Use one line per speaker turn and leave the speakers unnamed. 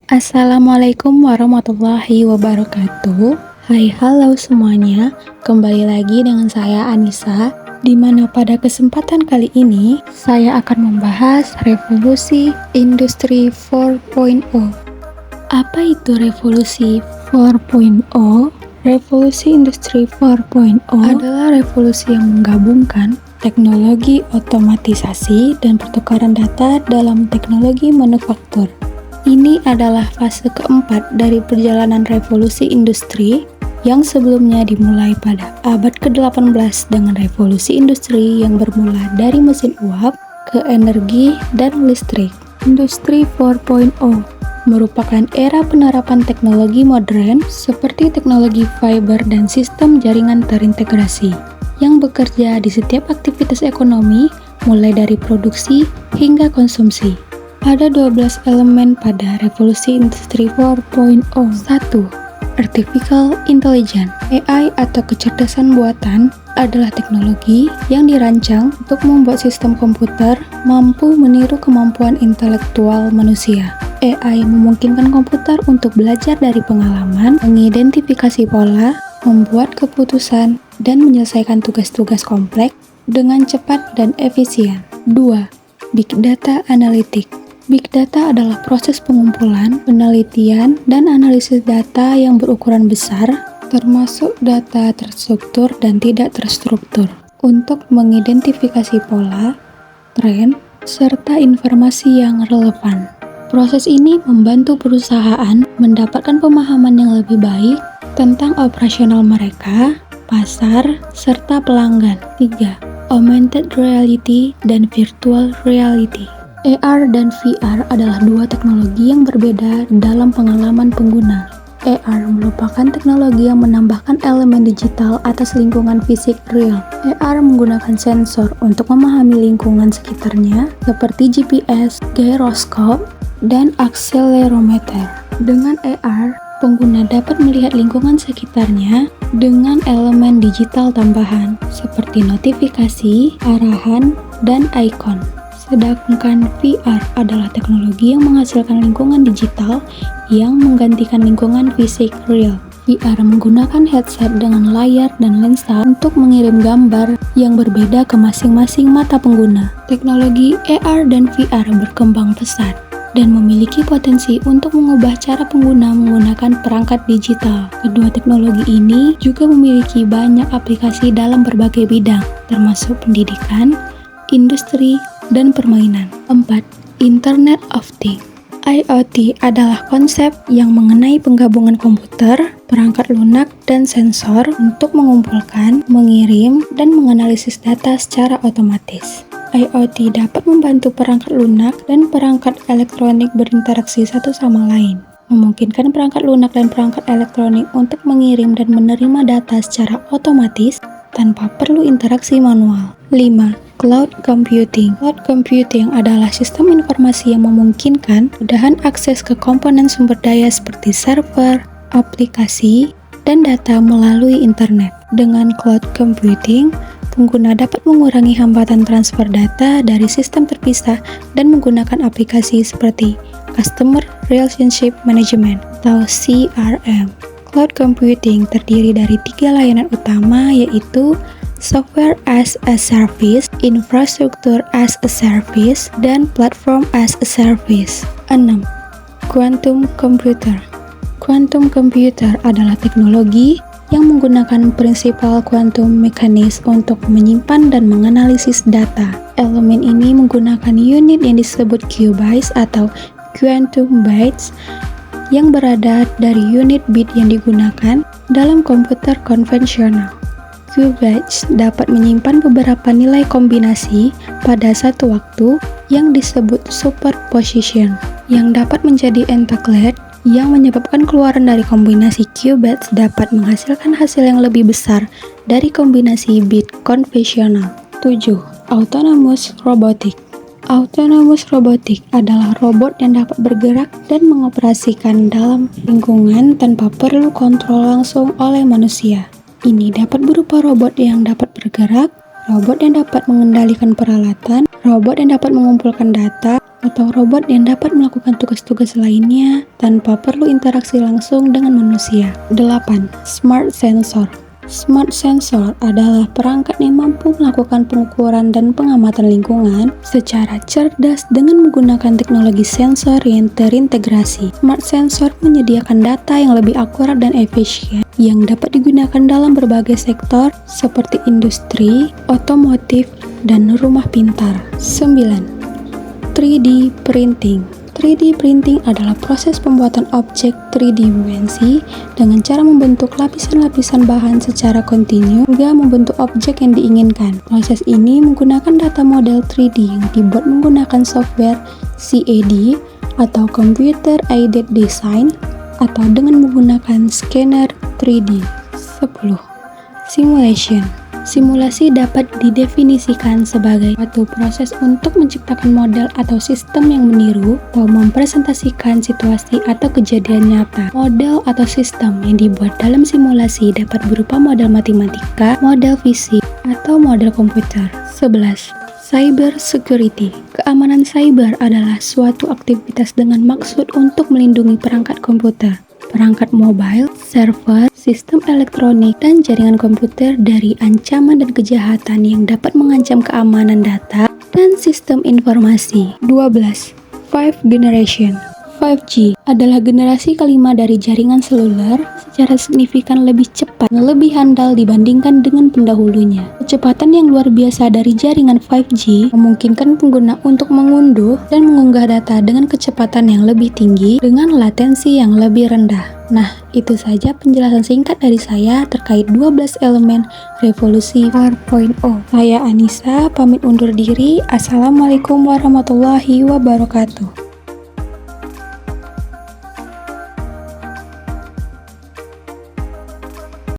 Assalamualaikum warahmatullahi wabarakatuh. Hai, halo semuanya. Kembali lagi dengan saya Anissa, di mana pada kesempatan kali ini saya akan membahas revolusi industri 4.0. Apa itu revolusi 4.0? Revolusi industri 4.0 adalah revolusi yang menggabungkan teknologi otomatisasi dan pertukaran data dalam teknologi manufaktur. Ini adalah fase keempat dari perjalanan revolusi industri yang sebelumnya dimulai pada abad ke-18 dengan revolusi industri yang bermula dari mesin uap ke energi dan listrik. Industri 4.0 merupakan era penerapan teknologi modern seperti teknologi fiber dan sistem jaringan terintegrasi yang bekerja di setiap aktivitas ekonomi mulai dari produksi hingga konsumsi. Ada 12 elemen pada revolusi industri 4.0. 1. Artificial Intelligence. AI atau kecerdasan buatan adalah teknologi yang dirancang untuk membuat sistem komputer mampu meniru kemampuan intelektual manusia. AI memungkinkan komputer untuk belajar dari pengalaman, mengidentifikasi pola, membuat keputusan, dan menyelesaikan tugas-tugas kompleks dengan cepat dan efisien. 2. Big Data Analytics. Big Data adalah proses pengumpulan, penelitian, dan analisis data yang berukuran besar, termasuk data terstruktur dan tidak terstruktur, untuk mengidentifikasi pola, tren, serta informasi yang relevan. Proses ini membantu perusahaan mendapatkan pemahaman yang lebih baik tentang operasional mereka, pasar, serta pelanggan. 3. Augmented Reality dan Virtual Reality. AR dan VR adalah dua teknologi yang berbeda dalam pengalaman pengguna. AR merupakan teknologi yang menambahkan elemen digital atas lingkungan fisik real. AR menggunakan sensor untuk memahami lingkungan sekitarnya seperti GPS, gyroscope, dan accelerometer. Dengan AR, pengguna dapat melihat lingkungan sekitarnya dengan elemen digital tambahan seperti notifikasi, arahan, dan ikon. Sedangkan VR adalah teknologi yang menghasilkan lingkungan digital yang menggantikan lingkungan fisik real. VR menggunakan headset dengan layar dan lensa untuk mengirim gambar yang berbeda ke masing-masing mata pengguna. Teknologi AR dan VR berkembang pesat dan memiliki potensi untuk mengubah cara pengguna menggunakan perangkat digital. Kedua teknologi ini juga memiliki banyak aplikasi dalam berbagai bidang, termasuk pendidikan, industri, dan permainan. 4. Internet of Things. IoT adalah konsep yang mengenai penggabungan komputer, perangkat lunak, dan sensor untuk mengumpulkan, mengirim, dan menganalisis data secara otomatis. IoT dapat membantu perangkat lunak dan perangkat elektronik berinteraksi satu sama lain, memungkinkan perangkat lunak dan perangkat elektronik untuk mengirim dan menerima data secara otomatis tanpa perlu interaksi manual. 5. Cloud Computing. Cloud Computing adalah sistem informasi yang memungkinkan mudahan akses ke komponen sumber daya seperti server, aplikasi, dan data melalui internet. Dengan Cloud Computing, pengguna dapat mengurangi hambatan transfer data dari sistem terpisah dan menggunakan aplikasi seperti Customer Relationship Management atau CRM. Cloud Computing terdiri dari 3 layanan utama, yaitu Software as a Service, Infrastructure as a Service, dan Platform as a Service. 6. Quantum Computer. Quantum Computer adalah teknologi yang menggunakan prinsipal quantum mechanics untuk menyimpan dan menganalisis data. Elemen ini menggunakan unit yang disebut qubits atau quantum bytes yang berada dari unit bit yang digunakan dalam komputer konvensional. Qubits dapat menyimpan beberapa nilai kombinasi pada satu waktu yang disebut superposition, yang dapat menjadi entanglement yang menyebabkan keluaran dari kombinasi qubits dapat menghasilkan hasil yang lebih besar dari kombinasi bit konvensional. 7. Autonomous Robotics. Autonomous Robotics adalah robot yang dapat bergerak dan mengoperasikan dalam lingkungan tanpa perlu kontrol langsung oleh manusia. Ini dapat berupa robot yang dapat bergerak, robot yang dapat mengendalikan peralatan, robot yang dapat mengumpulkan data, atau robot yang dapat melakukan tugas-tugas lainnya tanpa perlu interaksi langsung dengan manusia. 8. Smart Sensor. Smart sensor adalah perangkat yang mampu melakukan pengukuran dan pengamatan lingkungan secara cerdas dengan menggunakan teknologi sensor yang terintegrasi. Smart sensor menyediakan data yang lebih akurat dan efisien yang dapat digunakan dalam berbagai sektor seperti industri, otomotif, dan rumah pintar. 9. 3D Printing. 3D printing adalah proses pembuatan objek tridimensi dengan cara membentuk lapisan-lapisan bahan secara kontinu hingga membentuk objek yang diinginkan. Proses ini menggunakan data model 3D yang dibuat menggunakan software CAD atau Computer Aided Design atau dengan menggunakan scanner 3D. 10. Simulation. Simulasi dapat didefinisikan sebagai suatu proses untuk menciptakan model atau sistem yang meniru atau mempresentasikan situasi atau kejadian nyata. Model atau sistem yang dibuat dalam simulasi dapat berupa model matematika, model fisik, atau model komputer. 11. Cyber Security. Keamanan cyber adalah suatu aktivitas dengan maksud untuk melindungi perangkat komputer, perangkat mobile, server, sistem elektronik, dan jaringan komputer dari ancaman dan kejahatan yang dapat mengancam keamanan data dan sistem informasi. 12. 5 Generation. 5G adalah generasi kelima dari jaringan seluler secara signifikan lebih cepat dan lebih handal dibandingkan dengan pendahulunya. Kecepatan yang luar biasa dari jaringan 5G memungkinkan pengguna untuk mengunduh dan mengunggah data dengan kecepatan yang lebih tinggi dengan latensi yang lebih rendah. Nah, itu saja penjelasan singkat dari saya terkait 12 elemen revolusi 4.0. Saya Anissa, pamit undur diri. Assalamualaikum warahmatullahi wabarakatuh.